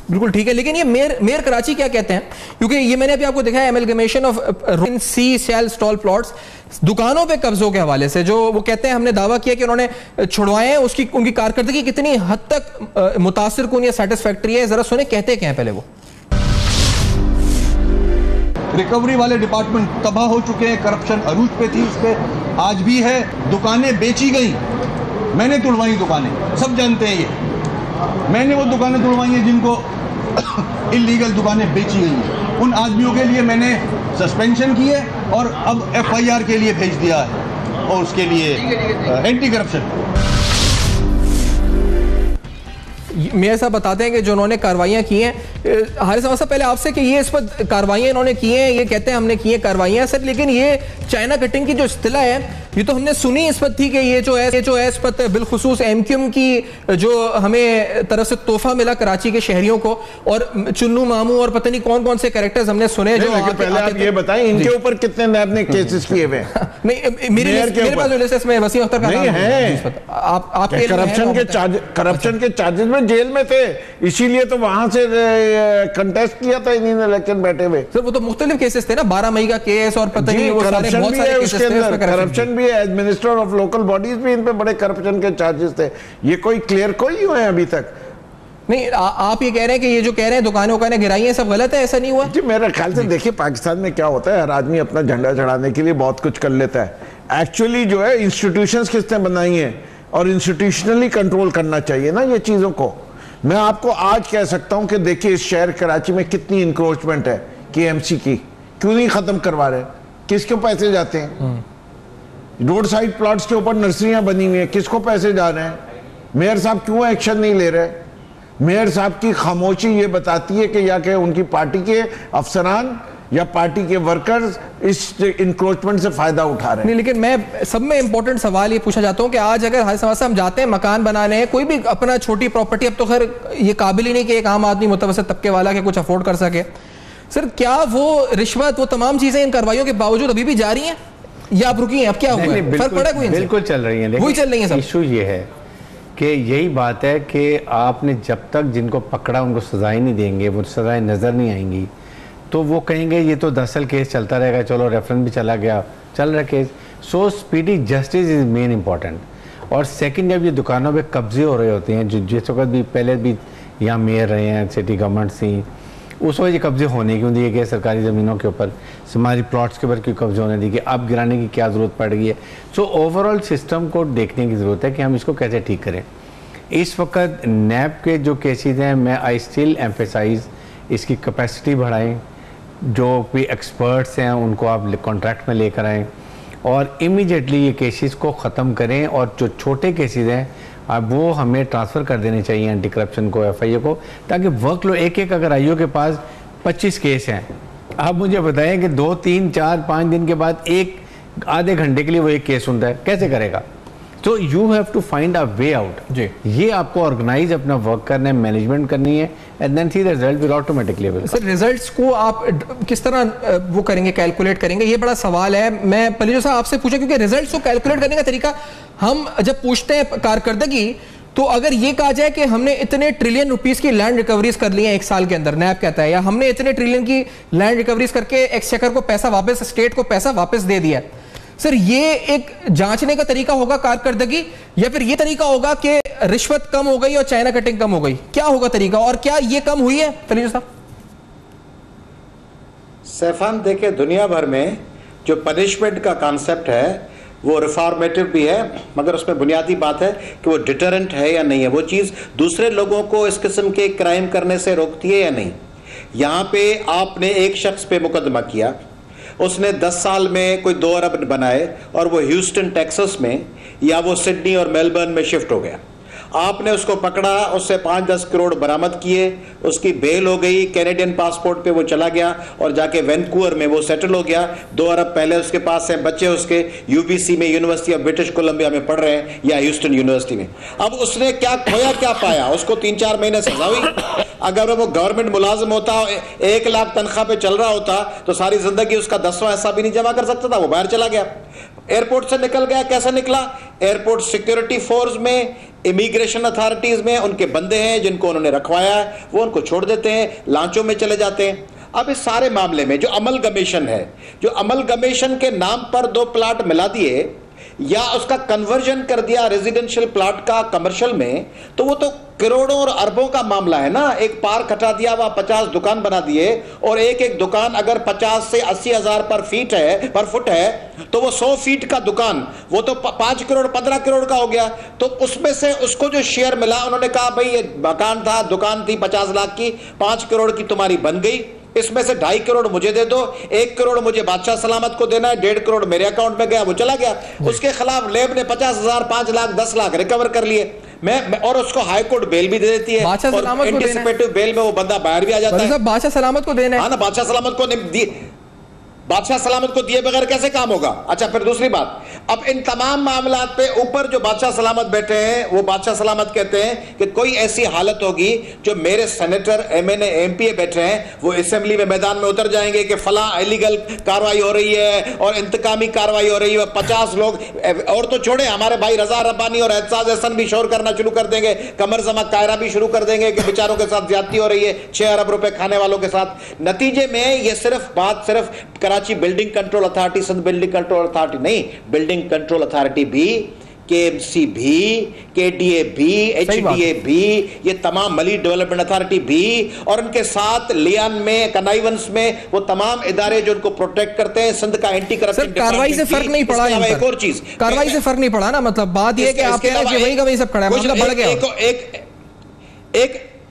बिल्कुल ठीक है। लेकिन ये मेयर कराची क्या कहते हैं? क्योंकि ये मैंने अभी आपको दिखाया amalgamation of sea shell stall plots दुकानों पे कब्जों के हवाले से, जो वो कहते हैं हमने दावा किया कि उन्होंने छुड़वाए हैं, उसकी उनकी कारकर्दगी कितनी हद तक मुतासिर कुन या सेटिस्फैक्टरी है, जरा सुने कहते क्या है पहले वो। रिकवरी वाले डिपार्टमेंट तबाह हो चुके हैं, करप्शन अरूज पे थी, उस पे आज भी है। दुकानें बेची गई, मैंने तुड़वाई दुकानें, सब जानते हैं ये, मैंने वो दुकानें तुड़वाई हैं जिनको इलीगल दुकानें बेची गई हैं। उन आदमियों के लिए मैंने सस्पेंशन की है और अब एफआईआर के लिए भेज दिया है, और उसके लिए एंटी करप्शन। मेयर साहब बताते हैं कि जो उन्होंने कार्रवाइयां की हैं, हारिस साहब पहले आपसे कि ये इस पर कार्रवाइयां इन्होंने की हैं, ये कहते हैं हमने की हैं कार्रवाइयां सर, लेकिन ये चाइना कटिंग की जो इस्तिला है ये तो हमने सुनी इस पर थी कि ये जो है इस पर बिलखुसूस एमक्यूएम की जो हमें तरफ से तोहफा मिला कराची के शहरियों को, और चुन्नू मामू और पता नहीं कौन कौन से कैरेक्टर्स हमने सुने जो पहले आप ये बताएं इनके ऊपर कितने नैब ने केसेस किए हुए? नहीं, मेरे पास लिस्ट में वसीम अख्तर का नाम है। आप करप्शन के चार्जेस में जेल में थे, इसीलिए तो वहां से कंटेस्ट किया था इन्हीं ने इलेक्शन बैठे हुए। सर वो तो मुख्तलिफ केसेस थे ना, 12 मई का केस और पता नहीं वो सारे बहुत सारे केसेस थे, करप्शन भी है, एडमिनिस्ट्रेटर ऑफ लोकल बॉडीज भी इन पे बड़े करप्शन के चार्जेस थे। ये कोई क्लियर कोई हुए अभी तक नहीं। आप ये कह रहे हैं कि ये जो कह रहे हैं दुकानें उकानें गिराई हैं सब गलत है, ऐसा नहीं हुआ जी? मेरे ख्याल से देखिए पाकिस्तान में क्या होता है, हर आदमी अपना झंडा चढ़ाने के लिए बहुत कुछ कर लेता है। एक्चुअली जो है इंस्टीट्यूशंस किसने बनाई हैं, और इंस्टीट्यूशनली कंट्रोल करना चाहिए ना ये चीजों को। मैं आपको आज कह सकता हूं कि देखिए इस शहर कराची में कितनी इंक्रोचमेंट है केएमसी की, क्यों नहीं खत्म करवा रहे? किसके पैसे जाते हैं? रोड साइड प्लॉट्स के ऊपर नर्सरियां बनी हुई हैं, किसको पैसे जा रहे हैं? मेयर साहब क्यों एक्शन नहीं ले रहे? मेयर साहब की खामोशी ये बताती है कि या कि उनकी पार्टी के अफसरान या पार्टी के वर्कर्स इस इंक्रोचमेंट से फायदा उठा रहे हैं। नहीं, लेकिन मैं सब में इंपॉर्टेंट सवाल ये पूछना चाहता हूँ कि आज अगर हर समस्या हम जाते हैं मकान बनाने हैं, कोई भी अपना छोटी प्रॉपर्टी, अब तो खैर ये काबिल ही नहीं कि एक आम आदमी मुतवसत तबके वाला के कुछ अफोर्ड कर सके, सर क्या वो रिश्वत वो तमाम चीजें इन कार्रवाइयों के बावजूद अभी भी जारी हैं या आप रुकी हैं? अब क्या हुआ है? फर्क पड़ा कोई? बिल्कुल चल रही है, वही चल रही है। इशू ये है कि यही बात है कि आपने जब तक जिनको पकड़ा उनको सजाएं नहीं देंगे, वो सजाएं नज़र नहीं आएंगी, तो वो कहेंगे ये तो 10 साल केस चलता रहेगा, चलो रेफरेंस भी चला गया, चल रहा case. So speedy justice is main important. और सेकंड, जब ये दुकानों पे कब्जे हो रहे होते हैं, जो जिस वक्त भी पहले भी यहाँ मेयर रहे हैं, सिटी गवर्नमेंट थी, उस वक्त ये कब्जे होने क्यों दिए गए सरकारी ज़मीनों के ऊपर, हमारी प्लॉट्स के ऊपर क्यों कब्जे होने दिए गए, अब गिराने की क्या ज़रूरत पड़ गई है। सो ओवरऑल सिस्टम को देखने की ज़रूरत है कि हम इसको कैसे ठीक करें। इस वक्त नैब के जो केसेस हैं, मैं आई स्टिल एम्फेसाइज इसकी कैपेसिटी बढ़ाएं, जो भी एक्सपर्ट्स हैं उनको आप कॉन्ट्रैक्ट में लेकर आएँ और इमीडिएटली ये केसेस को ख़त्म करें। और जो छोटे केसेस हैं अब वो हमें ट्रांसफ़र कर देने चाहिए एंटी करप्शन को, FIA को, ताकि वर्कलोड एक अगर IO के पास 25 केस हैं, आप मुझे बताएं कि 2, 3, 4, 5 दिन के बाद एक आधे घंटे के लिए वो एक केस सुनता है, कैसे करेगा। तो you have to find a way out. जी, ये आपको ऑर्गेनाइज अपना वर्क करना है, मैनेजमेंट करनी है, and then see the result will automatically. Sir results को आप किस तरह वो करेंगे, कैलकुलेट करेंगे, ये बड़ा सवाल है। मैं पलीजो साहब आपसे पूछा, क्योंकि रिजल्ट्स को कैलकुलेट करने का तरीका हम जब पूछते हैं कारकर्दगी, तो अगर ये कहा जाए कि हमने इतने ट्रिलियन रुपीस की लैंड रिकवरीज कर ली हैं 1 साल के अंदर, नैब कहता है, या हमने इतने ट्रिलियन की लैंड रिकवरीज करके एक्सचेकर को पैसा वापस, स्टेट को पैसा वापस दे दिया, सर ये एक जांचने का तरीका होगा कारकर्दगी, या फिर ये तरीका होगा कि रिश्वत कम हो गई और चाइना कटिंग कम हो गई, क्या होगा तरीका, और क्या ये कम हुई है फलीजो साहब? सैफान, देखे दुनिया भर में जो पनिशमेंट का कॉन्सेप्ट है वो रिफॉर्मेटिव भी है, मगर उसमें बुनियादी बात है कि वो डिटरेंट है या नहीं है, वो चीज़ दूसरे लोगों को इस किस्म के क्राइम करने से रोकती है या नहीं। यहाँ पे आपने एक शख्स पे मुकदमा किया, उसने 10 साल में कोई 2 अरब बनाए और वो ह्यूस्टन टेक्सास में या वो सिडनी और मेलबर्न में शिफ्ट हो गया। आपने उसको पकड़ा, उससे 5-10 करोड़ बरामद किए, उसकी बेल हो गई, कैनेडियन पासपोर्ट पे वो चला गया और जाके वैंकूवर में वो सेटल हो गया। 2 अरब पहले उसके पास हैं, बच्चे उसके UBC में, यूनिवर्सिटी ऑफ ब्रिटिश कोलंबिया में पढ़ रहे हैं या ह्यूस्टन यूनिवर्सिटी में। अब उसने क्या खोया, क्या पाया? उसको 3-4 महीने सजा हुई। अगर वो गवर्नमेंट मुलाजिम होता, 1 लाख तनख्वाह पे चल रहा होता, तो सारी जिंदगी उसका 10वां हिस्सा भी नहीं जमा कर सकता था, वो बाहर चला गया, एयरपोर्ट से निकल गया। कैसे निकला? एयरपोर्ट सिक्योरिटी फोर्स में, इमिग्रेशन अथॉरिटीज में उनके बंदे हैं जिनको उन्होंने रखवाया है, वो उनको छोड़ देते हैं, लांचों में चले जाते हैं। अब इस सारे मामले में जो अमलगमेशन है, जो अमलगमेशन के नाम पर 2 प्लाट मिला दिए या उसका कन्वर्जन कर दिया रेजिडेंशियल प्लाट का कमर्शियल में, तो वो तो करोड़ों और अरबों का मामला है ना। एक पार्क हटा दिया, वहां 50 दुकान बना दिए, और एक दुकान अगर 50 से 80 हजार पर फुट है, तो वो 100 फीट का दुकान, वो तो 5 करोड़ 15 करोड़ का हो गया। तो उसमें से उसको जो शेयर मिला, उन्होंने कहा भाई ये मकान था, दुकान थी 50 लाख की, 5 करोड़ की तुम्हारी बन गई, इसमें से 2.5 करोड़ मुझे दे दो, 1 करोड़ मुझे बादशाह सलामत को देना है, 1.5 करोड़ मेरे अकाउंट में गया, वो चला गया। उसके खिलाफ लेब ने 50,000, 5 लाख, 10 लाख रिकवर कर लिए। मैं और उसको हाई कोर्ट बेल भी दे देती है, और एंटीसिपेटिव बेल में वो बंदा बाहर भी आ जाता है। बादशाह सलामत को देना है, हाँ ना, बादशाह सलामत को बादशाह सलामत को दिए बगैर कैसे काम होगा? अच्छा, फिर दूसरी बात, अब इन तमाम मामलात पे ऊपर जो बादशाह सलामत बैठे हैं, वो बादशाह सलामत कहते हैं कि कोई ऐसी हालत होगी जो मेरे सेनेटर, MNA, MPA बैठे हैं, वो असेंबली में मैदान में उतर जाएंगे कि फला इलीगल कार्रवाई हो रही है और इंतकामी कार्रवाई हो रही है। 50 लोग, और तो छोड़े, हमारे भाई रजा रब्बानी और एहसास हसन भी शोर करना शुरू कर देंगे, कमर जमा कायरा भी शुरू कर देंगे कि बेचारों के साथ ज्यादती हो रही है 6 अरब रुपए खाने वालों के साथ। नतीजे में ये सिर्फ Karachi building control authority, Sindh building control authority नहीं, बिल्डिंग कंट्रोल अथॉरिटी भी, KMC भी, KDA भी, HDA भी, ये तमाम मली डेवलपमेंट अथॉरिटी भी, और उनके साथ लियान में, कनाइवंस में वो तमाम इदारे जो उनको प्रोटेक्ट करते हैं, सिंध का एंटी करप्शन कार्रवाई से फर्क नहीं पड़ा। एक और चीज, कार्रवाई से फर्क नहीं पड़ा ना, मतलब बात ये कि आप कह रहे हैं कि वही का वही सब खड़ा है, मतलब बढ़ गया।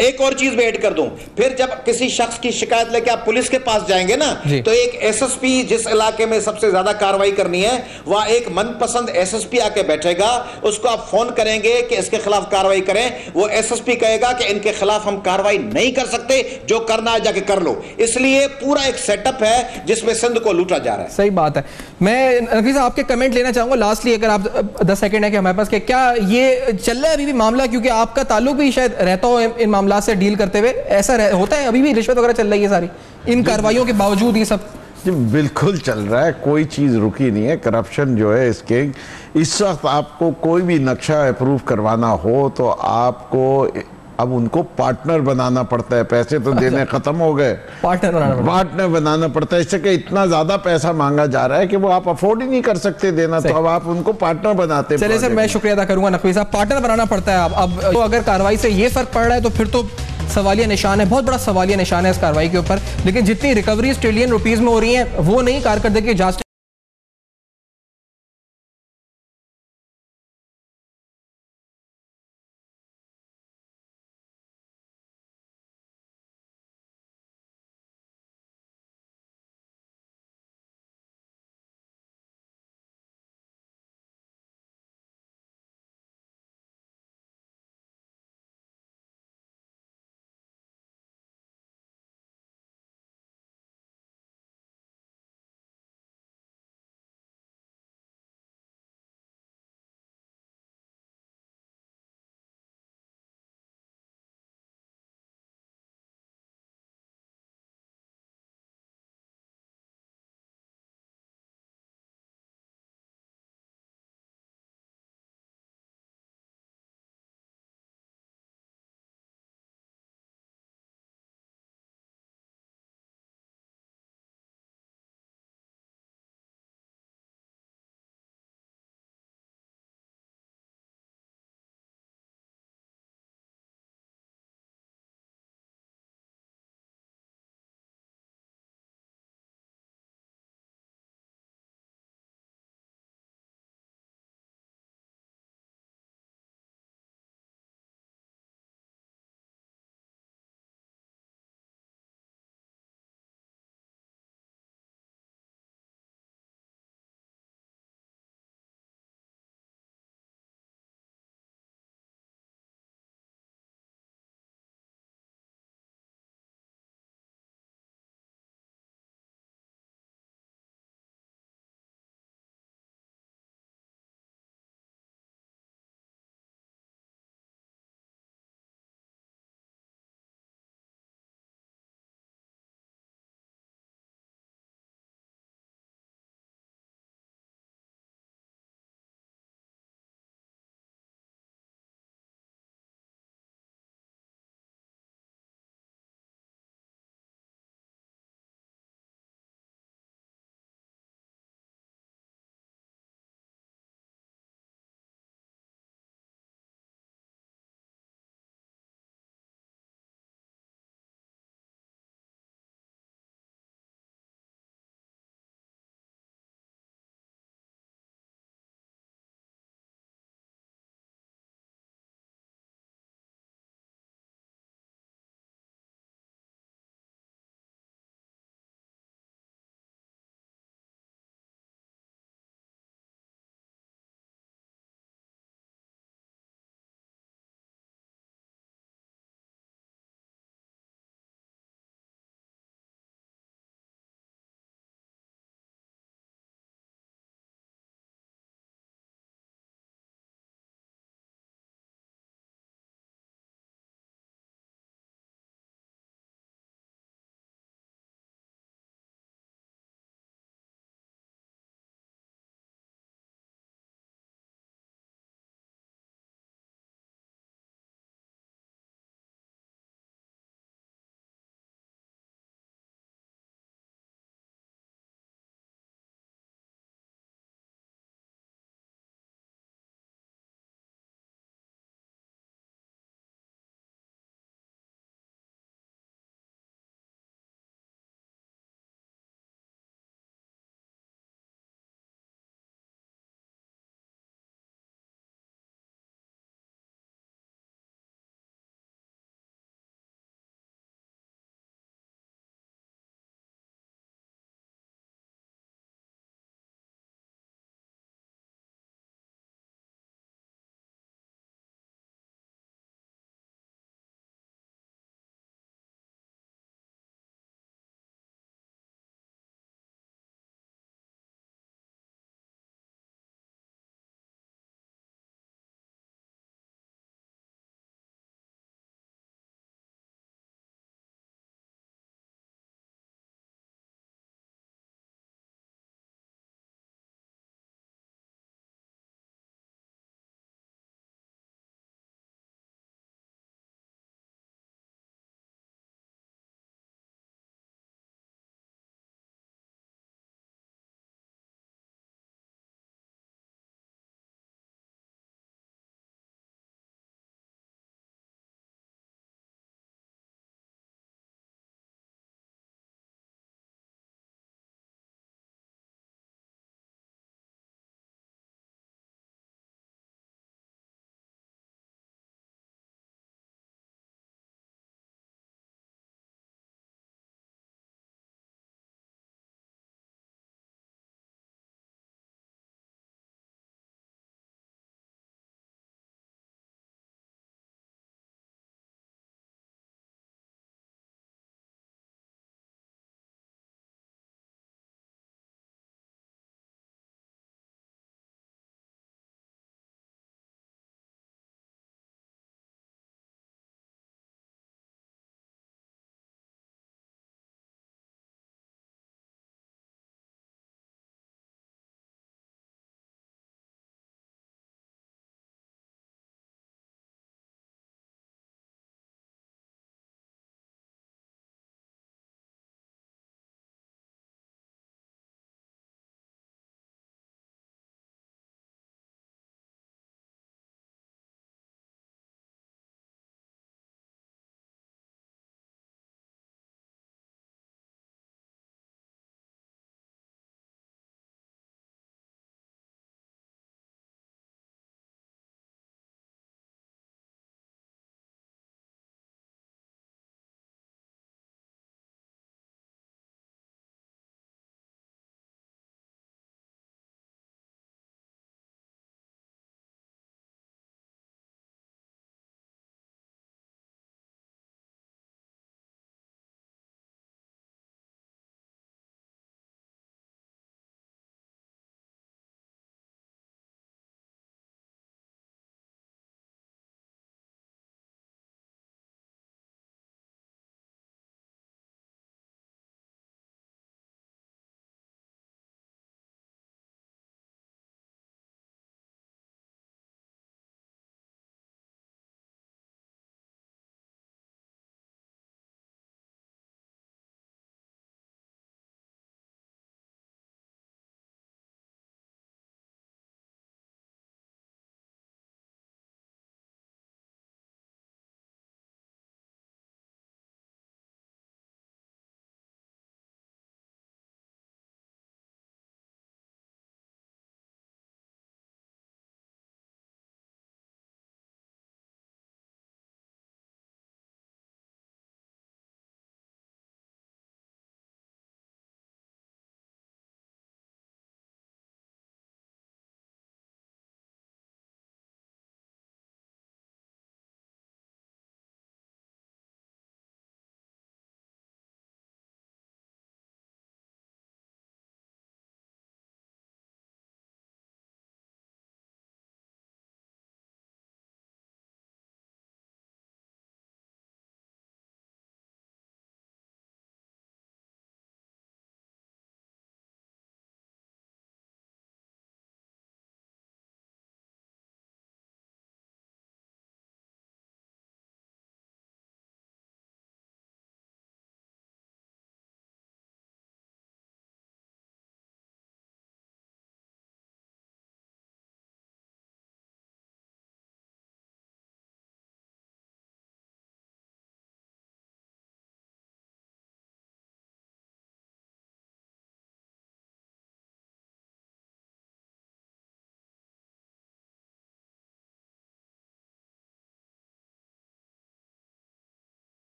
एक और चीज मैं ऐड कर दूं, फिर जब किसी शख्स की शिकायत लेके आप पुलिस के पास जाएंगे ना, तो एक SSP, जिस इलाके में सबसे ज्यादा कार्रवाई करनी है, वहां एक मनपसंद SSP आके बैठेगा, उसको आप फोन करेंगे कि इसके खिलाफ कार्रवाई करें, वो SSP कहेगा कि इनके खिलाफ हम कार्रवाई नहीं कर सकते, जो करना है जाके कर लो। इसलिए पूरा एक सेटअप है जिसमें सिंध को लूटा जा रहा है। सही बात है। मैं नकवी साहब आपके कमेंट लेना चाहूंगा लास्टली, अगर आप 10 सेकंड है कि हमारे पास, क्या ये चल रहा है अभी भी मामला, क्योंकि आपका ताल्लुक भी शायद रहता हो इन मामला से डील करते हुए, ऐसा होता है अभी भी रिश्वत वगैरह चल रही है सारी इन कार्रवाइयों के बावजूद? ये सब जी बिल्कुल चल रहा है, कोई चीज़ रुकी नहीं है। करप्शन जो है इसके, इस वक्त आपको कोई भी नक्शा अप्रूव करवाना हो तो आपको अब उनको पार्टनर बनाना पड़ता है। पैसे तो देने खत्म हो गए, पार्टनर बनाना पड़ता है। इससे कि इतना ज्यादा पैसा मांगा जा रहा है कि वो आप अफोर्ड ही नहीं कर सकते देना, तो अब आप उनको पार्टनर बनाते हैं। चलिए सर, मैं शुक्रिया अदा करूंगा नकवी साहब, पार्टनर बनाना पड़ता है। अब तो अगर कार्रवाई से ये फर्क पड़ रहा है तो फिर तो सवालिया निशान है, बहुत बड़ा सवालिया निशान है इस कार्रवाई के ऊपर। लेकिन जितनी रिकवरी ट्रिलियन रुपीज में हो रही है वो नहीं कारकर्दगी जांच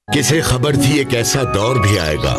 किसे खबर थी एक ऐसा दौर भी आएगा